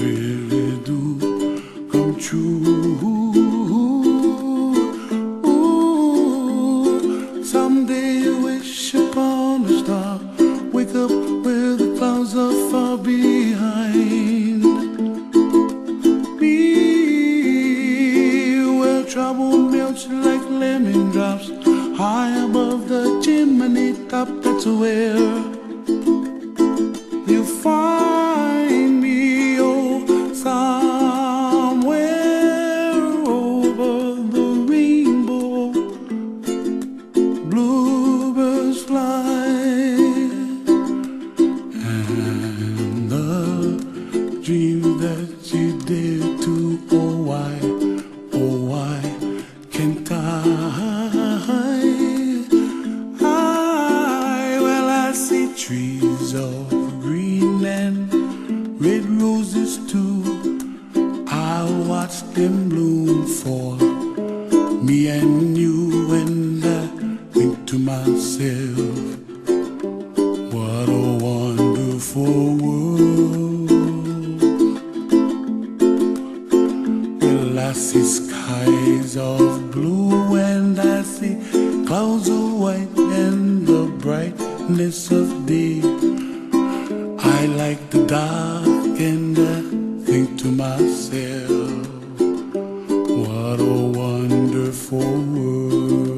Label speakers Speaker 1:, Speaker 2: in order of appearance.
Speaker 1: really do come true. Ooh, someday you wish upon a star, wake up where the clouds are far behind. Be where trouble melts like lemon drops, high above the chimney top. That's where you find me, oh, somewhere over the rainbow. Bluebirds fly, and the dream that you dare to, oh why can't I? Well, I see trees of green and red roses too. I'll watch them bloom for me and you, and I think to myself, what a wonderful world. Well, I see skies of blue and I see clouds of white and the brightness of day. I like the dark and I think to myself, what a wonderful world.